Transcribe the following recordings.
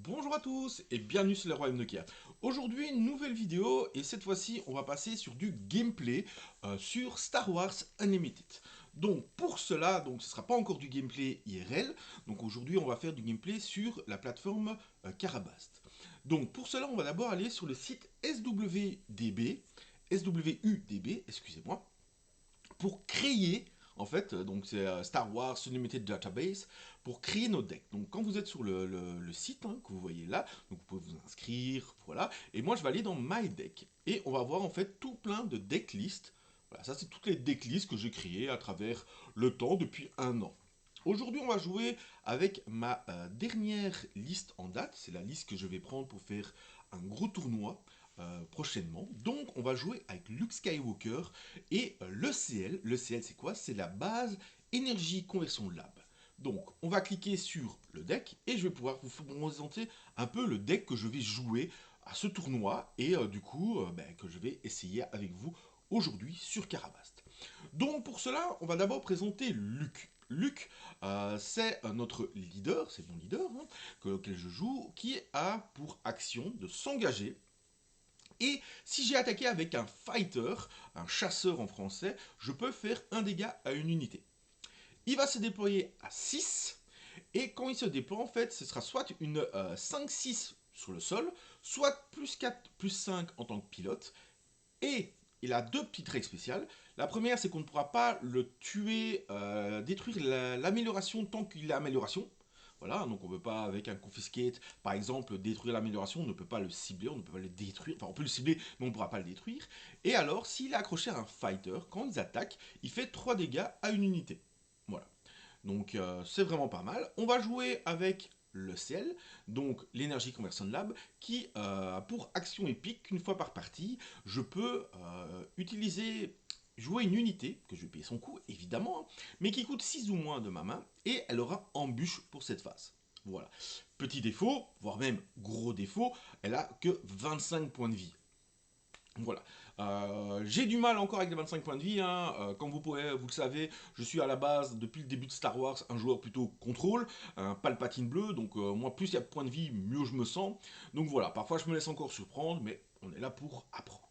Bonjour à tous et bienvenue sur le Royaume Nokia. Aujourd'hui, une nouvelle vidéo et cette fois-ci, on va passer sur du gameplay sur Star Wars Unlimited. Donc pour cela, ce ne sera pas encore du gameplay IRL. Donc aujourd'hui, on va faire du gameplay sur la plateforme Karabast. Donc pour cela, on va d'abord aller sur le site SWUDB, excusez-moi, pour créer, en fait, donc c'est Star Wars Unlimited Database, pour créer nos decks. Donc quand vous êtes sur le site que vous voyez là, donc vous pouvez vous inscrire, voilà. Et moi je vais aller dans My Deck et on va voir en fait tout plein de deck lists. Voilà, ça c'est toutes les deck lists que j'ai créées à travers le temps depuis un an. Aujourd'hui, on va jouer avec ma dernière liste en date. C'est la liste que je vais prendre pour faire un gros tournoi prochainement. Donc, on va jouer avec Luke Skywalker et l'ECL. L'ECL, c'est quoi? C'est la base énergie conversion lab. Donc, on va cliquer sur le deck et je vais pouvoir vous présenter un peu le deck que je vais jouer à ce tournoi et que je vais essayer avec vous aujourd'hui sur Karabast. Donc pour cela, on va d'abord présenter Luke. Luke, c'est notre leader, c'est mon leader, auquel je joue, qui a pour action de s'engager. Et si j'ai attaqué avec un fighter, un chasseur en français, je peux faire un dégât à une unité. Il va se déployer à 6, et quand il se déploie, en fait, ce sera soit une 5-6 sur le sol, soit plus 4, plus 5 en tant que pilote, et il a deux petites règles spéciales. La première, c'est qu'on ne pourra pas le tuer, détruire l'amélioration tant qu'il a amélioration. Voilà, donc on ne peut pas, avec un confiscate, par exemple, détruire l'amélioration, on ne peut pas le cibler, on ne peut pas le détruire, enfin on peut le cibler, mais on ne pourra pas le détruire. Et alors, s'il est accroché à un fighter, quand ils attaquent, il fait 3 dégâts à une unité. Voilà. Donc c'est vraiment pas mal. On va jouer avec le ciel, donc l'énergie conversion lab, qui pour action épique, une fois par partie, je peux jouer une unité, que je vais payer son coût évidemment, mais qui coûte 6 ou moins de ma main, et elle aura embûche pour cette phase. Voilà. Petit défaut, voire même gros défaut, elle a que 25 points de vie. Voilà. J'ai du mal encore avec les 25 points de vie. Comme vous le savez, je suis à la base, depuis le début de Star Wars, un joueur plutôt contrôle, un palpatine bleu. Donc moi, plus il y a de points de vie, mieux je me sens. Donc voilà, parfois je me laisse encore surprendre, mais on est là pour apprendre.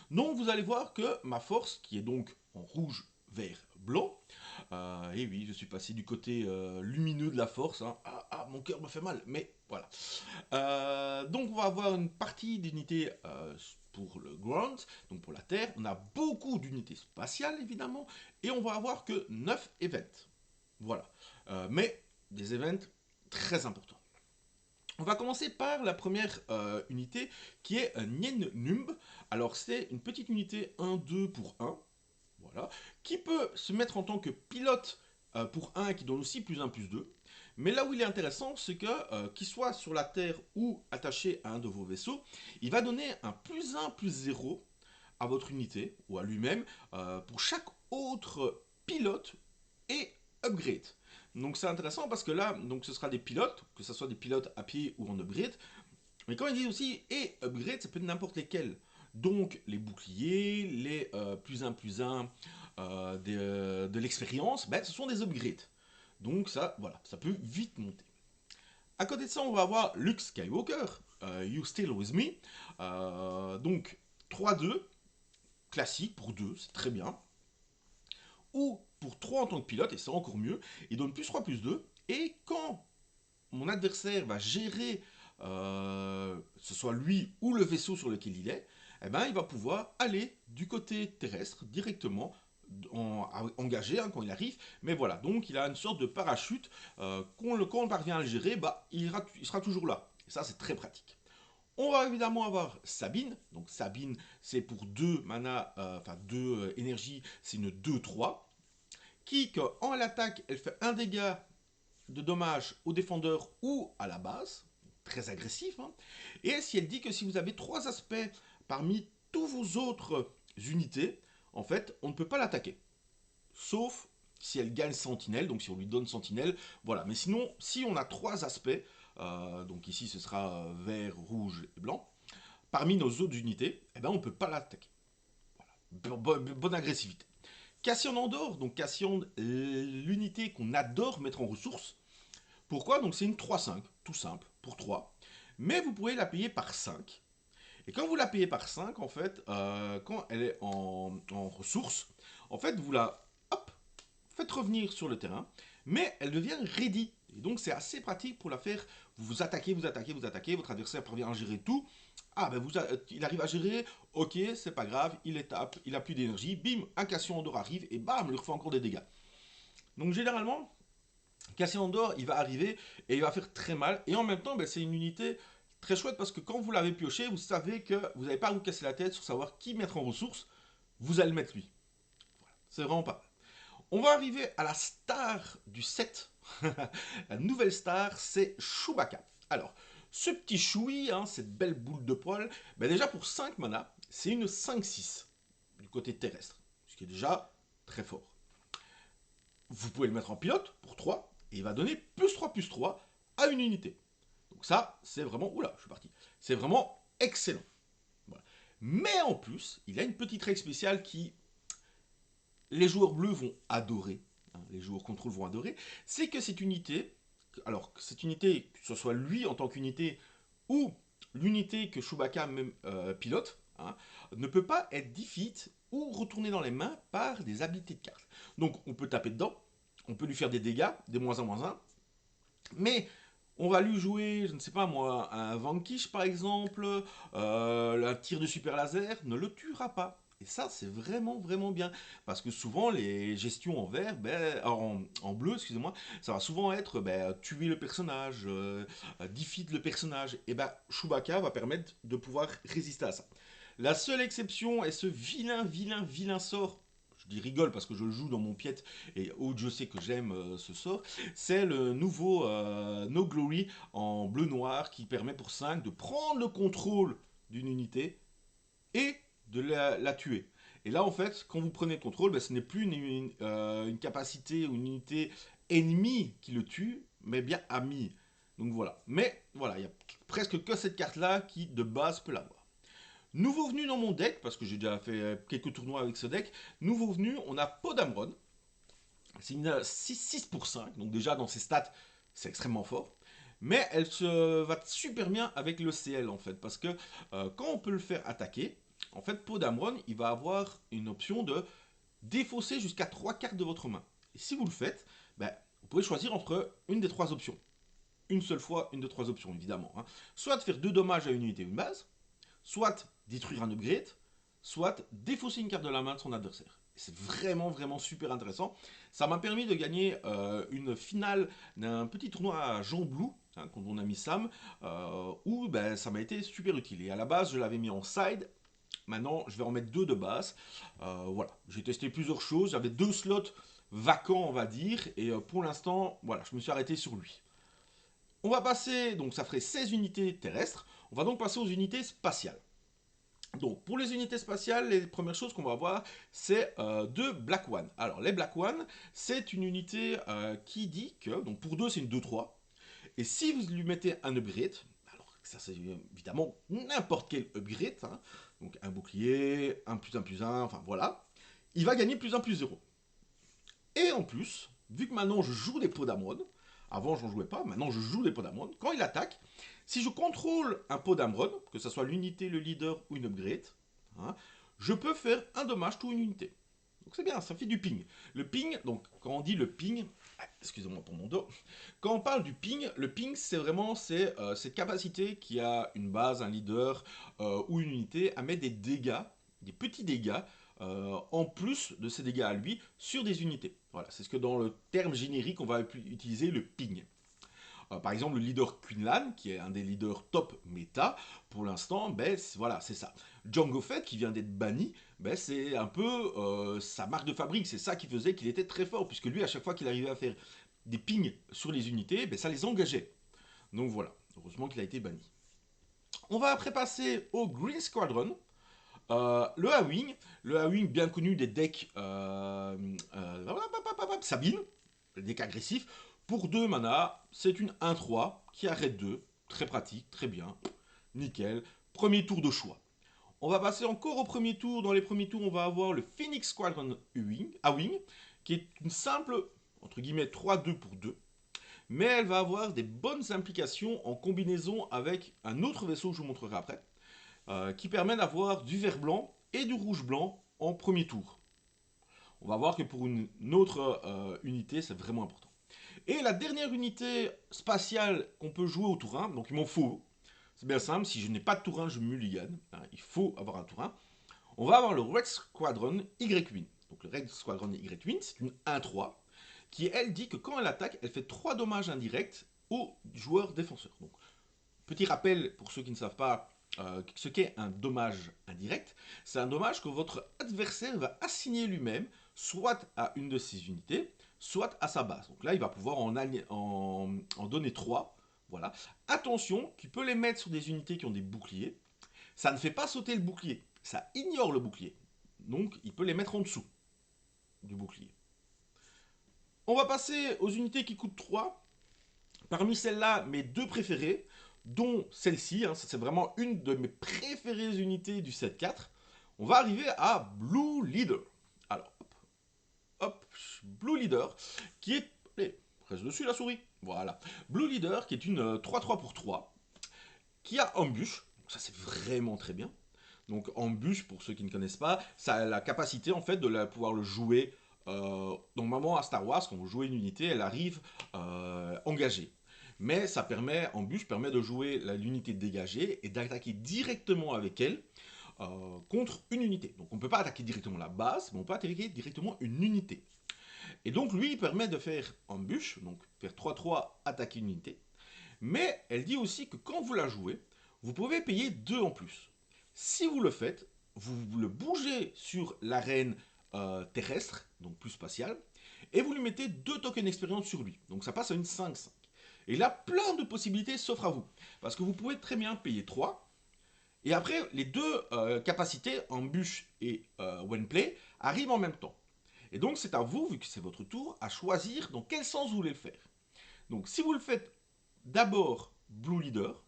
Donc vous allez voir que ma force, qui est donc en rouge, vert, blanc, et oui, je suis passé du côté lumineux de la force. Mon cœur me fait mal, mais voilà. Donc on va avoir une partie d'unités pour le ground, donc pour la Terre. On a beaucoup d'unités spatiales évidemment, et on va avoir que 9 events. Voilà. Mais des events très importants. On va commencer par la première unité qui est Nien Numb. Alors c'est une petite unité 1-2 pour 1, voilà, qui peut se mettre en tant que pilote pour 1 qui donne aussi plus 1 plus 2. Mais là où il est intéressant, c'est que qu'il soit sur la Terre ou attaché à un de vos vaisseaux, il va donner un plus 1 plus 0 à votre unité ou à lui-même pour chaque autre pilote et upgrade. Donc c'est intéressant parce que là, donc ce sera des pilotes, que ce soit des pilotes à pied ou en upgrade. Mais quand il dit aussi et upgrade, ça peut être n'importe lesquels. Donc les boucliers, les plus 1 de l'expérience, ben, ce sont des upgrades. Donc ça, voilà, ça peut vite monter. À côté de ça, on va avoir Luke Skywalker, You Still With Me. Donc 3-2, classique pour 2, c'est très bien. Ou pour 3 en tant que pilote, et c'est encore mieux, il donne plus 3 plus 2. Et quand mon adversaire va gérer, ce soit lui ou le vaisseau sur lequel il est, eh ben, il va pouvoir aller du côté terrestre directement, engagé quand il arrive. Mais voilà, donc il a une sorte de parachute. Quand on parvient à le gérer, bah, il sera toujours là. Et ça, c'est très pratique. On va évidemment avoir Sabine. Donc Sabine, c'est pour 2 mana, enfin 2 énergies, c'est une 2-3. Qui, quand en l'attaque, elle fait un dégât de dommages au défendeur ou à la base, très agressif. Et si elle dit que si vous avez 3 aspects parmi tous vos autres unités, en fait, on ne peut pas l'attaquer. Sauf si elle gagne sentinelle, donc si on lui donne sentinelle, voilà. Mais sinon, si on a 3 aspects, donc ici ce sera vert, rouge et blanc, parmi nos autres unités, eh ben on ne peut pas l'attaquer. Voilà. Bonne agressivité. Cassian Andor, donc Cassian, l'unité qu'on adore mettre en ressources. Pourquoi? Donc c'est une 3-5, tout simple, pour 3. Mais vous pouvez la payer par 5. Et quand vous la payez par 5, en fait, quand elle est en ressources, en fait, vous la hop, faites revenir sur le terrain, mais elle devient ready. Et donc, c'est assez pratique pour la faire. Vous vous attaquez, vous attaquez, vous attaquez, votre adversaire parvient à gérer tout. Ah, ben il arrive à gérer, ok, c'est pas grave, il est tape, il a plus d'énergie, bim, un Cassian Andor arrive, et bam, il refait encore des dégâts. Donc, généralement, Cassian Andor, il va arriver, et il va faire très mal, et en même temps, ben, c'est une unité très chouette, parce que quand vous l'avez pioché, vous savez que vous n'avez pas à vous casser la tête sur savoir qui mettre en ressources, vous allez mettre lui. Voilà. C'est vraiment pas mal. On va arriver à la star du set. La nouvelle star, c'est Chewbacca. Alors, ce petit Chewie, hein, cette belle boule de poil, ben déjà pour 5 mana, c'est une 5-6 du côté terrestre, ce qui est déjà très fort. Vous pouvez le mettre en pilote pour 3, et il va donner plus 3 à une unité. Donc ça, c'est vraiment... Oula, je suis parti. C'est vraiment excellent. Voilà. Mais en plus, il a une petite règle spéciale qui les joueurs bleus vont adorer, hein, les joueurs contrôle vont adorer, c'est que cette unité, alors que cette unité, que ce soit lui en tant qu'unité ou l'unité que Chewbacca même pilote, hein, ne peut pas être defeat ou retourné dans les mains par des habilités de cartes. Donc on peut taper dedans, on peut lui faire des dégâts, des -1/-1, mais on va lui jouer, je ne sais pas moi, un Vanquish par exemple, un tir de super laser, ne le tuera pas. Et ça, c'est vraiment, vraiment bien. Parce que souvent, les gestions en vert, ben, en bleu, excusez-moi, ça va souvent être ben, tuer le personnage, defeat le personnage. Et ben, Chewbacca va permettre de pouvoir résister à ça. La seule exception est ce vilain sort. Je dis rigole parce que je le joue dans mon piète et où je sais que j'aime ce sort. C'est le nouveau No Glory en bleu-noir qui permet pour 5 de prendre le contrôle d'une unité et de la tuer. Et là, en fait, quand vous prenez le contrôle, ben, ce n'est plus une capacité ou une unité ennemie qui le tue, mais bien ami. Donc voilà. Mais voilà, il n'y a presque que cette carte-là qui, de base, peut l'avoir. Nouveau venu dans mon deck, parce que j'ai déjà fait quelques tournois avec ce deck, nouveau venu, on a Podamron. C'est une 6 pour 5, donc déjà dans ses stats, c'est extrêmement fort. Mais elle se va super bien avec le CL en fait, parce que quand on peut le faire attaquer, en fait, Podamron, il va avoir une option de défausser jusqu'à 3 cartes de votre main. Et si vous le faites, ben, vous pouvez choisir entre une des 3 options. Une seule fois, une des 3 options, évidemment. Hein. Soit de faire 2 dommages à une unité ou une base, soit détruire un upgrade, soit défausser une carte de la main de son adversaire. C'est vraiment super intéressant. Ça m'a permis de gagner une finale d'un petit tournoi à Jean Blou, hein, quand on a mis Sam, où ben, ça m'a été super utile. Et à la base, je l'avais mis en side. Maintenant, je vais en mettre 2 de base. Voilà, j'ai testé plusieurs choses. J'avais 2 slots vacants, on va dire. Et pour l'instant, voilà, je me suis arrêté sur lui. On va passer, donc ça ferait 16 unités terrestres. On va donc passer aux unités spatiales. Donc, pour les unités spatiales, les premières choses qu'on va voir, c'est deux Black One. Alors, les Black One, c'est une unité qui dit que, donc pour 2, c'est une 2-3. Et si vous lui mettez un upgrade, alors ça c'est évidemment n'importe quel upgrade, hein, donc un bouclier, un +1/+1, enfin voilà, il va gagner +1/+0. Et en plus, vu que maintenant je joue des Podamron, avant j'en jouais pas, maintenant je joue des Podamron, quand il attaque, si je contrôle un Podamron, que ce soit l'unité, le leader ou une upgrade, hein, je peux faire un dommage to une unité. Donc c'est bien, ça fait du ping. Le ping, donc quand on dit le ping, excusez-moi pour mon dos, quand on parle du ping, le ping c'est vraiment cette capacité qui a une base, un leader ou une unité à mettre des dégâts, des petits dégâts, en plus de ses dégâts à lui sur des unités. Voilà, c'est ce que dans le terme générique on va utiliser le ping. Par exemple, le leader Quinlan, qui est un des leaders top méta, pour l'instant, ben, voilà, c'est ça. Jango Fett, qui vient d'être banni, ben, c'est un peu sa marque de fabrique, c'est ça qui faisait qu'il était très fort, puisque lui, à chaque fois qu'il arrivait à faire des pings sur les unités, ben, ça les engageait. Donc voilà, heureusement qu'il a été banni. On va après passer au Green Squadron. Le A-Wing, bien connu des decks Sabine, le deck agressif, pour 2 mana, c'est une 1-3 qui arrête 2, très pratique, très bien, nickel, premier tour de choix. On va passer encore au premier tour, dans les premiers tours on va avoir le Phoenix Squadron A-Wing, qui est une simple, entre guillemets, 3-2 pour 2, mais elle va avoir des bonnes implications en combinaison avec un autre vaisseau que je vous montrerai après, qui permet d'avoir du vert blanc et du rouge blanc en premier tour. On va voir que pour une autre unité, c'est vraiment important. Et la dernière unité spatiale qu'on peut jouer au tour 1, donc il m'en faut, c'est bien simple, si je n'ai pas de tour 1, je mulligan, hein, il faut avoir un tour 1. On va avoir le Red Squadron Y-Wing. Donc le Red Squadron Y-Wing, c'est une 1-3, qui elle dit que quand elle attaque, elle fait 3 dommages indirects aux joueurs défenseurs. Donc, petit rappel pour ceux qui ne savent pas ce qu'est un dommage indirect, c'est un dommage que votre adversaire va assigner lui-même, soit à une de ses unités, soit à sa base. Donc là, il va pouvoir en donner 3. Voilà. Attention, qu'il peut les mettre sur des unités qui ont des boucliers. Ça ne fait pas sauter le bouclier, ça ignore le bouclier. Donc, il peut les mettre en dessous du bouclier. On va passer aux unités qui coûtent 3. Parmi celles-là, mes 2 préférées, dont celle-ci, hein, c'est vraiment une de mes préférées unités du set 4. On va arriver à Blue Leader. Alors, hop, Blue Leader, qui est... reste dessus la souris. Voilà. Blue Leader, qui est une 3-3 pour 3, qui a embûche. Ça, c'est vraiment très bien. Donc, embûche, pour ceux qui ne connaissent pas, ça a la capacité, en fait, de pouvoir le jouer. Normalement, à Star Wars, quand vous jouez une unité, elle arrive engagée. Mais ça permet, embûche permet de jouer l'unité dégagée et d'attaquer directement avec elle contre une unité. Donc on ne peut pas attaquer directement la base, mais on peut attaquer directement une unité. Et donc lui, il permet de faire embûche, donc faire 3-3, attaquer une unité. Mais elle dit aussi que quand vous la jouez, vous pouvez payer 2 en plus. Si vous le faites, vous le bougez sur l'arène terrestre, donc plus spatiale, et vous lui mettez 2 tokens d'expérience sur lui. Donc ça passe à une 5-5. Et là, plein de possibilités s'offrent à vous. Parce que vous pouvez très bien payer 3. Et après, les deux capacités, embûche et Whenplay, arrivent en même temps. Et donc, c'est à vous, vu que c'est votre tour, à choisir dans quel sens vous voulez le faire. Donc, si vous le faites d'abord Blue Leader,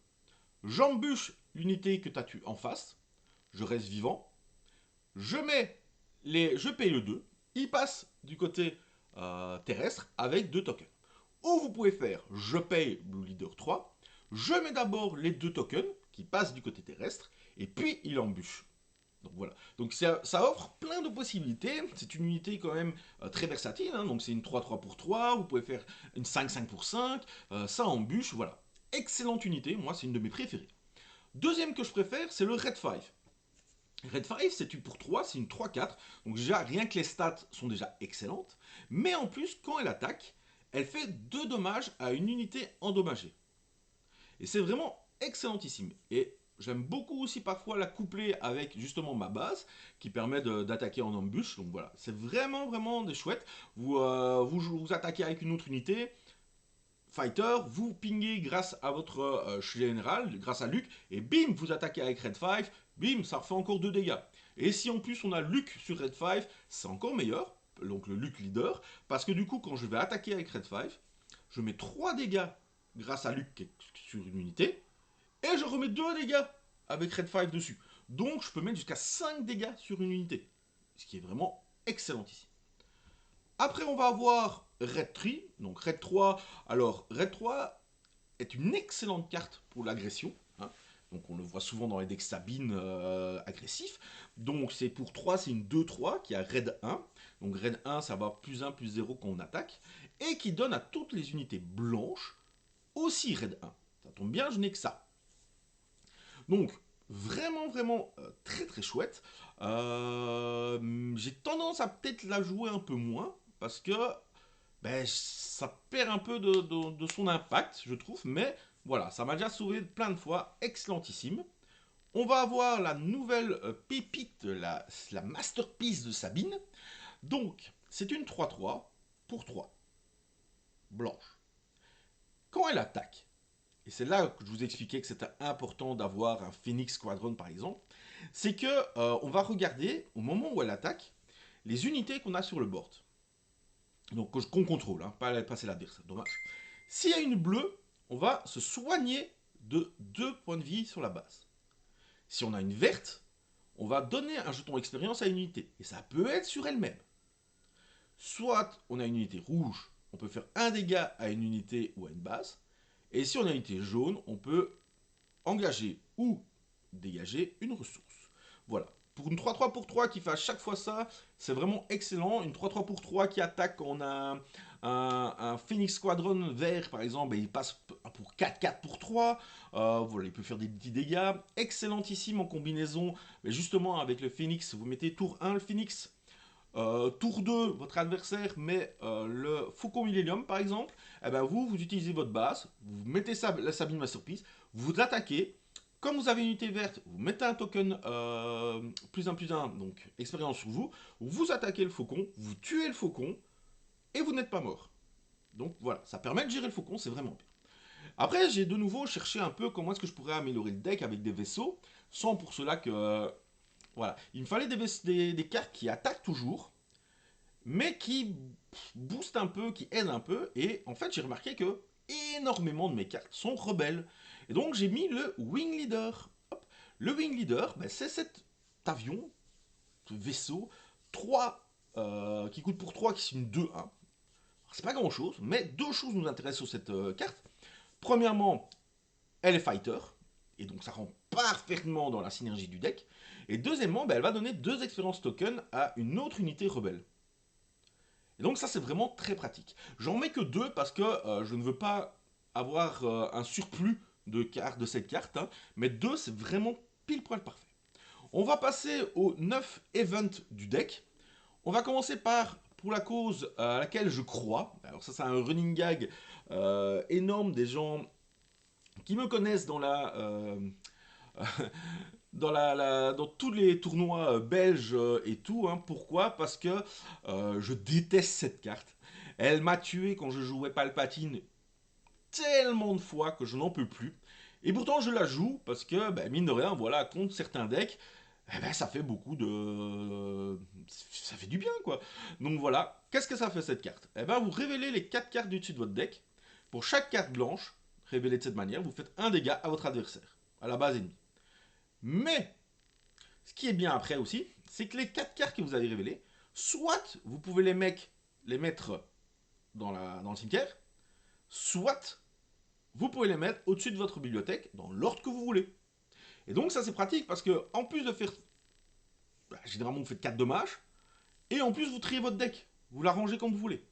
j'embûche l'unité que tu as tuée en face, je reste vivant, je paye le 2, il passe du côté terrestre avec 2 tokens. Ou vous pouvez faire, je paye Blue Leader 3, je mets d'abord les 2 tokens qui passent du côté terrestre, et puis il embûche. Donc voilà. Donc ça offre plein de possibilités. C'est une unité quand même très versatile. Hein. Donc c'est une 3-3 pour 3, vous pouvez faire une 5-5 pour 5, ça embûche, voilà. Excellente unité, moi c'est une de mes préférées. Deuxième que je préfère, c'est le Red 5. Red 5, c'est une pour 3, c'est une 3-4. Donc déjà, rien que les stats sont déjà excellentes. Mais en plus, quand elle attaque, elle fait 2 dommages à une unité endommagée. Et c'est vraiment excellentissime. Et j'aime beaucoup aussi parfois la coupler avec justement ma base, qui permet d'attaquer en embûche. Donc voilà, c'est vraiment, vraiment des chouettes. Vous attaquez avec une autre unité, fighter, vous pingez grâce à votre général, grâce à Luke, et bim, vous attaquez avec Red 5, bim, ça refait encore 2 dégâts. Et si en plus on a Luke sur Red 5, c'est encore meilleur, donc le Luke leader, parce que du coup, quand je vais attaquer avec Red 5, je mets 3 dégâts grâce à Luke sur une unité, et je remets 2 dégâts avec Red 5 dessus. Donc je peux mettre jusqu'à 5 dégâts sur une unité, ce qui est vraiment excellent ici. Après, on va avoir Red 3. Donc Red 3, alors Red 3 est une excellente carte pour l'agression. Hein. Donc on le voit souvent dans les decks Sabine agressifs. Donc c'est pour 3, c'est une 2-3 qui a Red 1. Donc Red 1, ça va plus 1, plus 0 quand on attaque. Et qui donne à toutes les unités blanches aussi Red 1. Ça tombe bien, je n'ai que ça. Donc vraiment, vraiment très très chouette. J'ai tendance à peut-être la jouer un peu moins. Parce que ça perd un peu de son impact, je trouve. Mais voilà, ça m'a déjà sauvé plein de fois. Excellentissime. On va avoir la nouvelle pépite, la masterpiece de Sabine. Donc, c'est une 3-3 pour 3. Blanche. Quand elle attaque, et c'est là que je vous expliquais que c'était important d'avoir un Phoenix Squadron par exemple, c'est que on va regarder, au moment où elle attaque, les unités qu'on a sur le board. Donc qu'on contrôle, hein, pas passer l'adversaire, dommage. S'il y a une bleue, on va se soigner de 2 points de vie sur la base. Si on a une verte, on va donner un jeton expérience à une unité. Et ça peut être sur elle-même. Soit on a une unité rouge, on peut faire un dégât à une unité ou à une base. Et si on a une unité jaune, on peut engager ou dégager une ressource. Voilà. Pour une 3-3 pour 3 qui fait à chaque fois ça, c'est vraiment excellent. Une 3-3 pour 3 qui attaque quand on a un Phoenix Squadron vert, par exemple, et il passe pour 4-4 pour 3. Voilà, il peut faire des petits dégâts. Excellentissime en combinaison. Mais justement, avec le Phoenix, vous mettez tour 1 le Phoenix. Tour 2, votre adversaire met le Faucon Millennium par exemple, et ben vous utilisez votre base, vous mettez ça, la Sabine Masterpiece, vous attaquez. Comme vous avez une unité verte, vous mettez un token +1/+1, donc expérience sur vous, vous attaquez le faucon, vous tuez le faucon, et vous n'êtes pas mort. Donc voilà, ça permet de gérer le faucon, c'est vraiment bien. Après, j'ai de nouveau cherché un peu comment est-ce que je pourrais améliorer le deck avec des vaisseaux, sans pour cela que... voilà, il me fallait des cartes qui attaquent toujours, mais qui boostent un peu, qui aident un peu, et en fait j'ai remarqué que énormément de mes cartes sont rebelles. Et donc j'ai mis le Wing Leader. Hop. Le Wing Leader, ben, c'est cet avion, ce vaisseau, 3, qui coûte pour 3, qui est une 2-1. C'est pas grand chose, mais deux choses nous intéressent sur cette carte. Premièrement, elle est fighter, et donc ça rend parfaitement dans la synergie du deck. Et deuxièmement, ben, elle va donner 2 expériences tokens à une autre unité rebelle. Et donc ça c'est vraiment très pratique. J'en mets que 2 parce que je ne veux pas avoir un surplus de cartes de cette carte, hein, mais 2 c'est vraiment pile poil parfait. On va passer aux 9 events du deck. On va commencer par, pour la cause à laquelle je crois, alors ça c'est un running gag énorme des gens qui me connaissent dans la... dans tous les tournois belges et tout. Hein. Pourquoi? Parce que je déteste cette carte. Elle m'a tué quand je jouais Palpatine tellement de fois que je n'en peux plus. Et pourtant je la joue parce que, ben, mine de rien, voilà, contre certains decks, eh ben, ça fait beaucoup de... ça fait du bien, quoi. Donc voilà, qu'est-ce que ça fait cette carte? Eh ben, vous révélez les 4 cartes du dessus de votre deck. Pour chaque carte blanche, révélée de cette manière, vous faites un dégât à votre adversaire, à la base ennemie. Mais ce qui est bien après aussi, c'est que les 4 cartes que vous avez révélées, soit vous pouvez les mettre dans le cimetière, soit vous pouvez les mettre au-dessus de votre bibliothèque dans l'ordre que vous voulez. Et donc ça c'est pratique parce que en plus de faire... bah, généralement vous faites 4 dommages, et en plus vous triez votre deck. Vous l'arrangez comme vous voulez.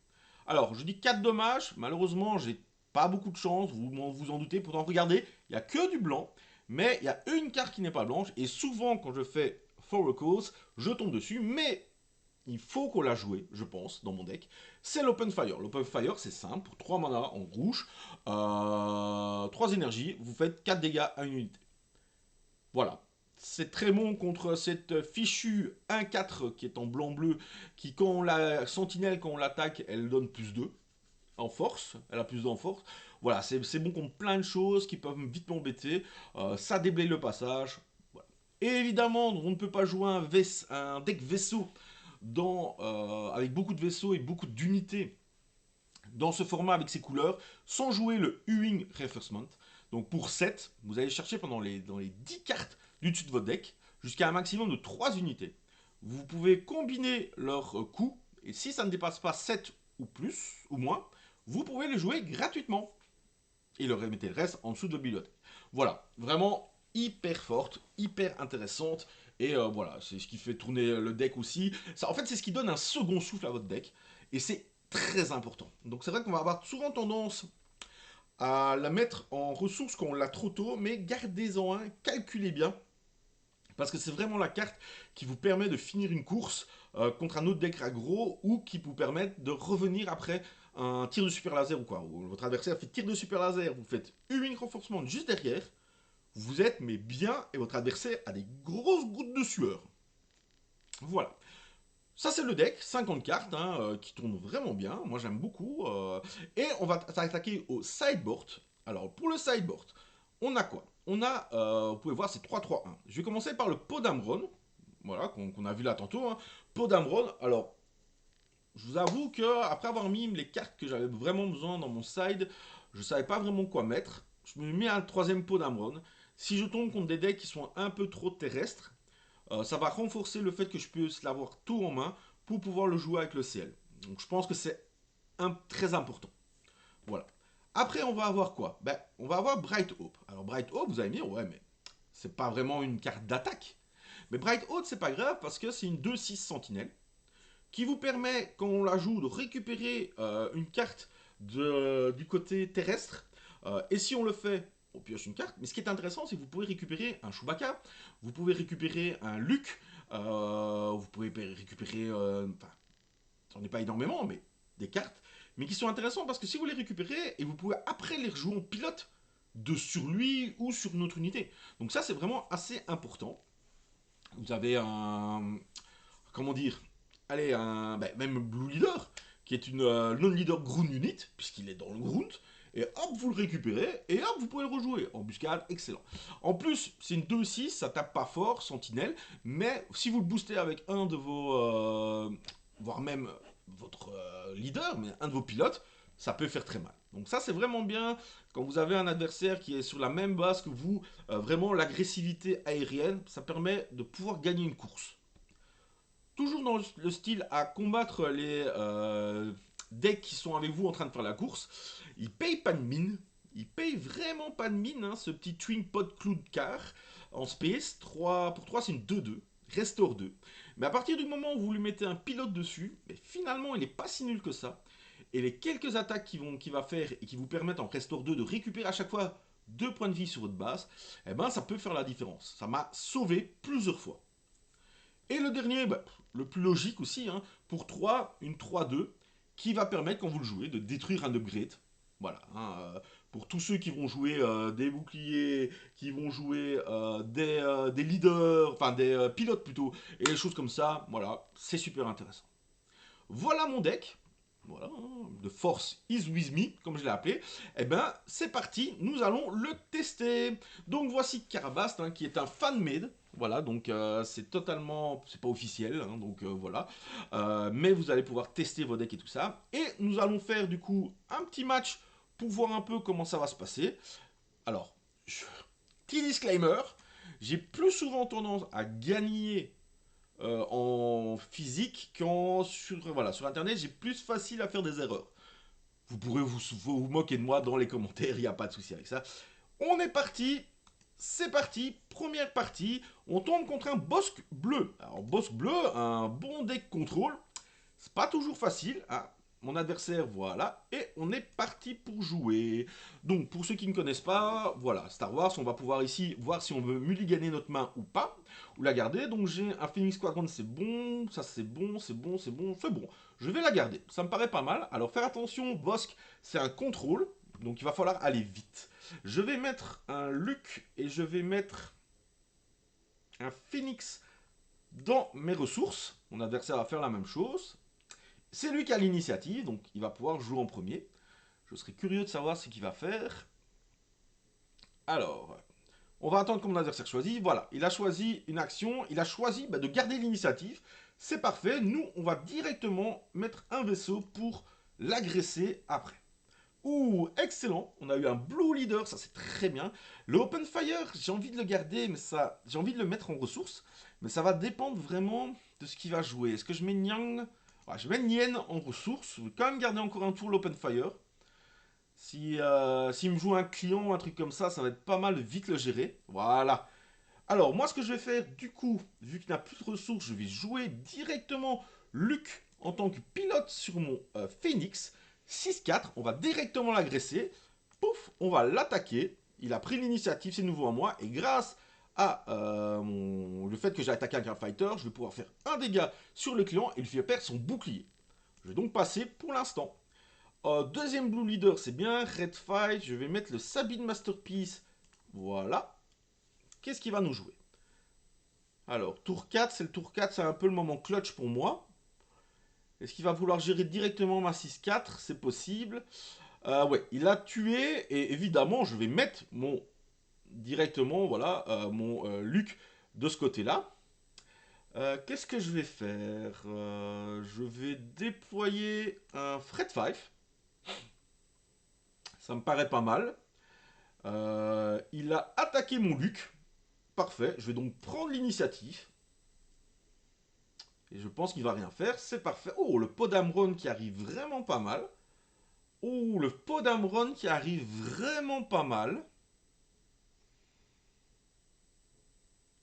Alors je dis 4 dommages, malheureusement j'ai pas beaucoup de chance, vous en doutez. Pourtant regardez, il n'y a que du blanc, mais il y a une carte qui n'est pas blanche, et souvent quand je fais For a Cause, je tombe dessus, mais il faut qu'on la joue, je pense, dans mon deck. C'est l'Open Fire. L'Open Fire, c'est simple, pour 3 mana en rouge, 3 énergies, vous faites 4 dégâts à une unité. Voilà. C'est très bon contre cette fichue 1-4 qui est en blanc-bleu, qui quand la sentinelle, quand on l'attaque, elle donne +2 en force, elle a plus d'en force. Voilà, c'est bon contre plein de choses qui peuvent vite m'embêter. Ça déblaye le passage. Voilà. Et évidemment, on ne peut pas jouer un deck vaisseau avec beaucoup de vaisseaux et beaucoup d'unités dans ce format avec ces couleurs, sans jouer le Ewing Reinforcement. Donc pour 7, vous allez chercher dans les 10 cartes du dessus de votre deck, jusqu'à un maximum de 3 unités. Vous pouvez combiner leurs coûts, et si ça ne dépasse pas 7 ou plus, ou moins, vous pouvez les jouer gratuitement. Et le remettez le reste en dessous de votre bibliothèque. Voilà, vraiment hyper forte, hyper intéressante. Et voilà, c'est ce qui fait tourner le deck aussi. Ça, en fait, c'est ce qui donne un second souffle à votre deck. Et c'est très important. Donc c'est vrai qu'on va avoir souvent tendance à la mettre en ressources quand on l'a trop tôt, mais gardez-en un, calculez bien. Parce que c'est vraiment la carte qui vous permet de finir une course contre un autre deck aggro ou qui vous permet de revenir après un tir de super laser ou quoi. Ou votre adversaire fait tir de super laser, vous faites une renforcement juste derrière, vous êtes mais bien et votre adversaire a des grosses gouttes de sueur. Voilà. Ça c'est le deck, 50 cartes, hein, qui tourne vraiment bien, moi j'aime beaucoup. Et on va s'attaquer au sideboard. Alors pour le sideboard, on a quoi? On a, vous pouvez voir, c'est 3-3-1. Je vais commencer par le Podamron, voilà, qu'on a vu là tantôt. Hein. Podamron, alors je vous avoue que après avoir mis les cartes que j'avais vraiment besoin dans mon side, je ne savais pas vraiment quoi mettre. Je me mets un troisième Podamron. Si je tombe contre des decks qui sont un peu trop terrestres, ça va renforcer le fait que je puisse l'avoir tout en main pour pouvoir le jouer avec le CL. Donc je pense que c'est très important. Voilà. Après, on va avoir quoi? Ben, on va avoir Bright Hope. Alors, Bright Hope, vous allez me dire, ouais, mais c'est pas vraiment une carte d'attaque. Mais Bright Hope, c'est pas grave parce que c'est une 2-6 sentinelle qui vous permet, quand on la joue, de récupérer une carte du côté terrestre. Et si on le fait, on pioche une carte. Mais ce qui est intéressant, c'est que vous pouvez récupérer un Chewbacca, vous pouvez récupérer un Luke, vous pouvez récupérer, enfin, j'en ai pas énormément, mais des cartes, mais qui sont intéressantes parce que si vous les récupérez, et vous pouvez après les rejouer en pilote sur lui ou sur une autre unité. Donc ça, c'est vraiment assez important. Vous avez un... Comment dire? Allez, même Blue Leader, qui est une non-leader Ground Unit, puisqu'il est dans le Ground, et hop, vous le récupérez, et hop, vous pouvez le rejouer. Embuscade, excellent. En plus, c'est une 2-6, ça tape pas fort, sentinelle, mais si vous le boostez avec un de vos... voire même votre leader, mais un de vos pilotes, ça peut faire très mal. Donc ça, c'est vraiment bien quand vous avez un adversaire qui est sur la même base que vous, vraiment l'agressivité aérienne, ça permet de pouvoir gagner une course. Toujours dans le style à combattre les decks qui sont avec vous en train de faire la course, il paye pas de mine. Il paye vraiment pas de mine, hein, ce petit Twin Pod Cloud Car en space. 3 pour 3, c'est une 2-2. Restore 2. Mais à partir du moment où vous lui mettez un pilote dessus, finalement, il n'est pas si nul que ça. Et les quelques attaques qu'il va faire et qui vous permettent en Restore 2 de récupérer à chaque fois 2 points de vie sur votre base, eh ben, ça peut faire la différence. Ça m'a sauvé plusieurs fois. Et le dernier, le plus logique aussi, hein, pour 3, une 3-2, qui va permettre, quand vous le jouez, de détruire un upgrade. Voilà. Hein, pour tous ceux qui vont jouer des boucliers, qui vont jouer des leaders, enfin des pilotes plutôt, et des choses comme ça, voilà, c'est super intéressant. Voilà mon deck. Voilà, hein, de Force is with me, comme je l'ai appelé. Eh ben, c'est parti, nous allons le tester. Donc voici Karabast, hein, qui est un fan-made. Voilà, donc c'est totalement, c'est pas officiel, hein, donc voilà. Mais vous allez pouvoir tester vos decks et tout ça. Et nous allons faire du coup un petit match pour voir un peu comment ça va se passer. Alors, petit disclaimer, j'ai plus souvent tendance à gagner en physique qu'en sur internet, j'ai plus facile à faire des erreurs. Vous pourrez vous moquer de moi dans les commentaires, il n'y a pas de souci avec ça. On est parti, c'est parti, première partie, on tombe contre un Bosque bleu. Alors Bosque bleu, un bon deck contrôle, c'est pas toujours facile, hein. Mon adversaire, voilà, et on est parti pour jouer. Donc, pour ceux qui ne connaissent pas, voilà, Star Wars, on va pouvoir ici voir si on veut mulliganer notre main ou pas, ou la garder. Donc, j'ai un Phoenix Squadron, c'est bon, ça c'est bon, c'est bon, c'est bon, c'est bon. Je vais la garder, ça me paraît pas mal. Alors, faire attention, Bosque, c'est un contrôle, donc il va falloir aller vite. Je vais mettre un Luke et je vais mettre un Phoenix dans mes ressources. Mon adversaire va faire la même chose. C'est lui qui a l'initiative, donc il va pouvoir jouer en premier. Je serais curieux de savoir ce qu'il va faire. Alors, on va attendre que mon adversaire choisisse. Voilà, il a choisi une action, il a choisi de garder l'initiative. C'est parfait, nous, on va directement mettre un vaisseau pour l'agresser après. Ouh, excellent, on a eu un Blue Leader, ça c'est très bien. Le Open Fire, j'ai envie de le garder, mais ça, j'ai envie de le mettre en ressources. Mais ça va dépendre vraiment de ce qu'il va jouer. Est-ce que je mets Nyang? Ouais, je mets Nien en ressources. Je vais quand même garder encore un tour l'Open Fire. S'il me joue un client, un truc comme ça va être pas mal de vite le gérer. Voilà. Alors, moi, ce que je vais faire, du coup, vu qu'il n'a plus de ressources, je vais jouer directement Luke en tant que pilote sur mon Phoenix. 6-4, on va directement l'agresser. Pouf, on va l'attaquer. Il a pris l'initiative, c'est nouveau à moi. Et grâce à le fait que j'ai attaqué un Fighter, je vais pouvoir faire un dégât sur le client et lui faire perdre son bouclier. Je vais donc passer pour l'instant. Deuxième Blue Leader, c'est bien. Red Fight, je vais mettre le Sabine Masterpiece. Voilà. Qu'est-ce qu'il va nous jouer? Alors, tour 4, c'est le tour 4, c'est un peu le moment clutch pour moi. Est-ce qu'il va vouloir gérer directement ma 6-4? C'est possible. Ouais, il a tué, et évidemment, je vais mettre mon directement, voilà, mon Luke de ce côté-là. Qu'est-ce que je vais faire? Je vais déployer un Fred 5. Ça me paraît pas mal. Il a attaqué mon Luke. Parfait. Je vais donc prendre l'initiative. Et je pense qu'il va rien faire. C'est parfait. Oh, le Podamron qui arrive vraiment pas mal. Oh, le Podamron qui arrive vraiment pas mal.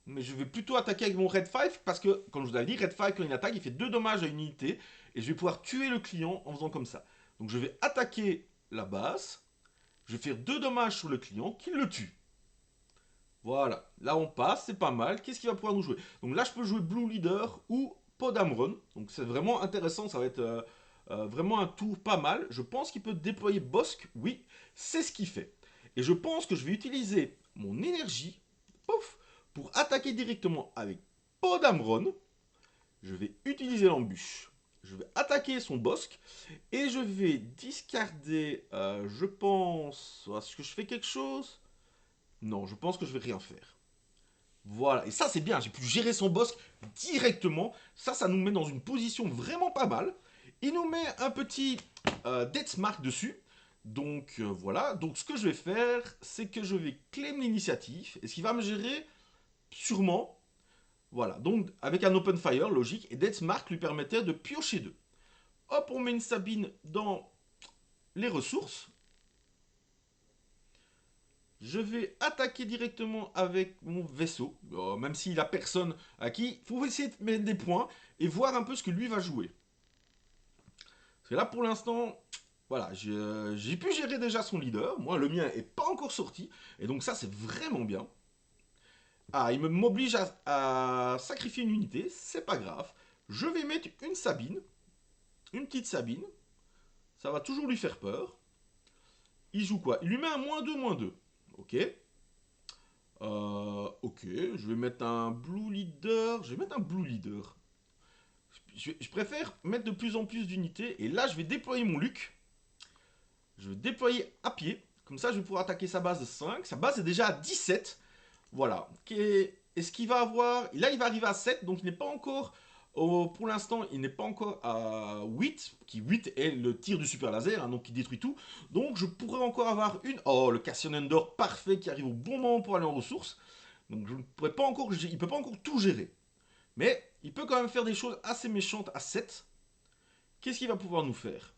Mais je vais plutôt attaquer avec mon Red 5 parce que, comme je vous l'avais dit, Red 5 quand il attaque, il fait 2 dommages à une unité. Et je vais pouvoir tuer le client en faisant comme ça. Donc je vais attaquer la base. Je vais faire 2 dommages sur le client qui le tue. Voilà, là on passe, c'est pas mal. Qu'est-ce qu'il va pouvoir nous jouer? Donc là je peux jouer Blue Leader ou Podamron. Donc c'est vraiment intéressant, ça va être vraiment un tour pas mal. Je pense qu'il peut déployer Bosque, oui, c'est ce qu'il fait. Et je pense que je vais utiliser mon énergie, pouf, pour attaquer directement avec Podamron. Je vais utiliser l'embûche. Je vais attaquer son Bosque et je vais discarder, je pense, est-ce que je fais quelque chose? Non, je pense que je vais rien faire. Voilà, et ça c'est bien, j'ai pu gérer son boss directement. Ça nous met dans une position vraiment pas mal. Il nous met un petit Death Mark dessus. Donc voilà, donc ce que je vais faire, c'est que je vais claim l'initiative. Et ce qui va me gérer, sûrement, voilà. Donc avec un Open Fire, logique, et Death Mark lui permettait de piocher deux. Hop, on met une Sabine dans les ressources. Je vais attaquer directement avec mon vaisseau, même s'il a personne à qui. Il faut essayer de mettre des points et voir un peu ce que lui va jouer. Parce que là, pour l'instant, voilà, j'ai pu gérer déjà son leader. Moi, le mien est pas encore sorti. Et donc ça, c'est vraiment bien. Ah, il m'oblige à sacrifier une unité. C'est pas grave. Je vais mettre une Sabine. Une petite Sabine. Ça va toujours lui faire peur. Il joue quoi? Il lui met un -2/-2. Ok. Ok, je vais mettre un Blue Leader. Je vais mettre un Blue Leader. Je préfère mettre de plus en plus d'unités. Et là, je vais déployer mon Luc. Je vais déployer à pied. Comme ça, je vais pouvoir attaquer sa base de 5. Sa base est déjà à 17. Voilà. Est-ce qu'il va avoir... Là, il va arriver à 7. Donc, il n'est pas encore... pour l'instant, il n'est pas encore à 8. Qui 8 est le tir du super laser. Hein, donc, qui détruit tout. Donc, je pourrais encore avoir une... Oh, le Cassian Endor parfait qui arrive au bon moment pour aller en ressources. Donc, je ne pourrais pas encore... Il ne peut pas encore tout gérer. Mais il peut quand même faire des choses assez méchantes à 7. Qu'est-ce qu'il va pouvoir nous faire?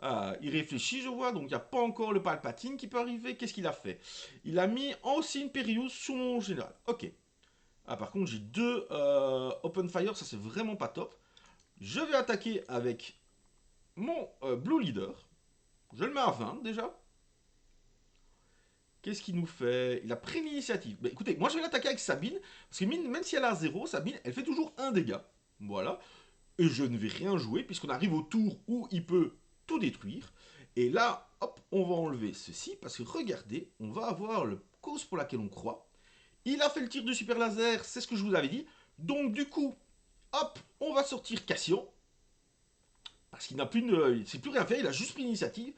Ah, il réfléchit, je vois, donc il n'y a pas encore le Palpatine qui peut arriver. Qu'est-ce qu'il a fait? Il a mis aussi une Périus sur mon général. Ok. Ah, par contre, j'ai deux Open Fire, ça c'est vraiment pas top. Je vais attaquer avec mon Blue Leader. Je le mets à 20 déjà. Qu'est-ce qu'il nous fait? Il a pris l'initiative. Bah, écoutez, moi je vais l'attaquer avec Sabine. Parce que même si elle a 0, Sabine, elle fait toujours un dégât. Voilà. Et je ne vais rien jouer puisqu'on arrive au tour où il peut tout détruire. Et là, hop, on va enlever ceci parce que regardez, on va avoir le cause pour laquelle on croit. Il a fait le tir du super laser, c'est ce que je vous avais dit. Donc du coup, hop, on va sortir Cassian. Parce qu'il n'a plus, il sait plus rien faire, il a juste pris l'initiative.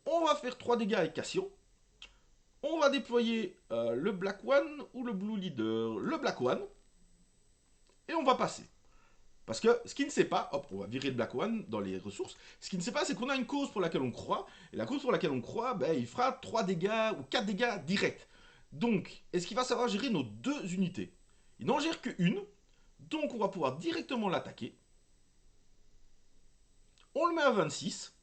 On va faire 3 dégâts avec Cassian. On va déployer le Black One ou le Blue Leader. Le Black One. Et on va passer. Parce que ce qui ne sait pas, hop, on va virer le Black One dans les ressources. Ce qui ne sait pas, c'est qu'on a une cause pour laquelle on croit. Et la cause pour laquelle on croit, ben, il fera 3 dégâts ou 4 dégâts directs. Donc, est-ce qu'il va savoir gérer nos deux unités? Il n'en gère qu'une. Donc, on va pouvoir directement l'attaquer. On le met à 26.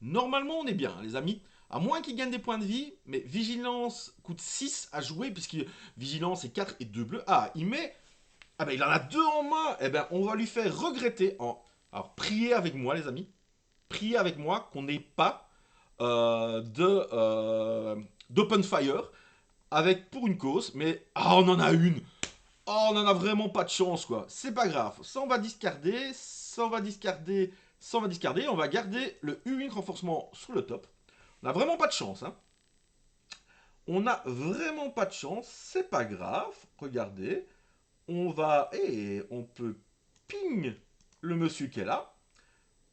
Normalement, on est bien, les amis. À moins qu'il gagne des points de vie, mais Vigilance coûte 6 à jouer, puisque Vigilance est 4 et 2 bleus. Ah, il met... Ah ben, il en a 2 en main. Eh ben, on va lui faire regretter en... Alors, priez avec moi, les amis. Priez avec moi qu'on n'ait pas d'open fire avec pour une cause, mais on en a une. Oh, on en a vraiment pas de chance, quoi. C'est pas grave. Ça, on va discarder. Ça, on va discarder. Ça, on va discarder. On va garder le U1 renforcement sur le top. On a vraiment pas de chance, hein. On a vraiment pas de chance. C'est pas grave. Regardez. On va... Et on peut ping le monsieur qui est là.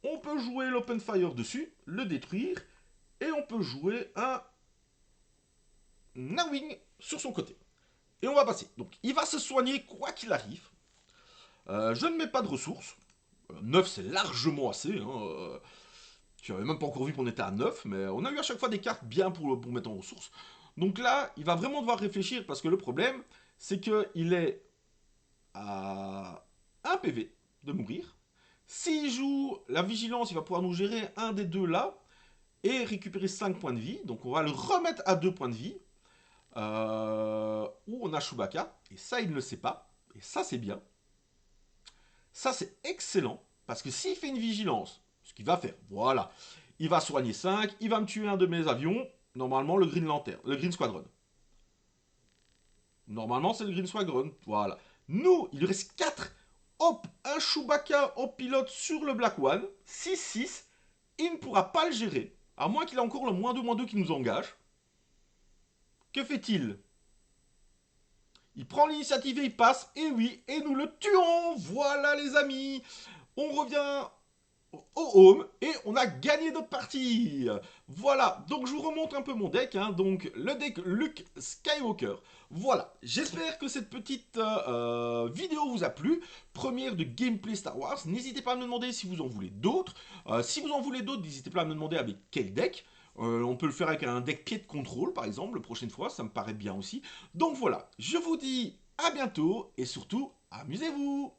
On peut jouer l'open fire dessus, le détruire. Et on peut jouer un Nawing sur son côté. Et on va passer. Donc, il va se soigner quoi qu'il arrive. Je ne mets pas de ressources. 9, c'est largement assez. Hein. Je n'avais même pas encore vu qu'on était à 9, mais on a eu à chaque fois des cartes bien pour mettre en ressources. Donc là, il va vraiment devoir réfléchir parce que le problème, c'est qu'il est à 1 PV de mourir. S'il joue la vigilance, il va pouvoir nous gérer un des deux là et récupérer 5 points de vie. Donc on va le remettre à 2 points de vie. Où on a Chewbacca. Et ça, il ne le sait pas. Et ça, c'est bien. Ça, c'est excellent. Parce que s'il fait une vigilance, ce qu'il va faire, voilà. Il va soigner 5, il va me tuer un de mes avions. Normalement, le Green Lantern, le Green Squadron. Normalement, c'est le Green Squadron. Voilà. Nous, il lui reste 4. Hop, un Chewbacca en pilote sur le Black One. 6-6. Il ne pourra pas le gérer. À moins qu'il ait encore le -2/-2 qui nous engage. Que fait-il? Il prend l'initiative et il passe. Et oui, et nous le tuons. Voilà les amis. On revient au home et on a gagné notre partie. Voilà, donc je vous remonte un peu mon deck, hein. Donc le deck Luke Skywalker. Voilà, j'espère que cette petite vidéo vous a plu. Première de gameplay Star Wars. N'hésitez pas à me demander si vous en voulez d'autres. Si vous en voulez d'autres, n'hésitez pas à me demander avec quel deck. On peut le faire avec un deck pied de contrôle par exemple, la prochaine fois, ça me paraît bien aussi. Donc voilà, je vous dis à bientôt et surtout, amusez-vous.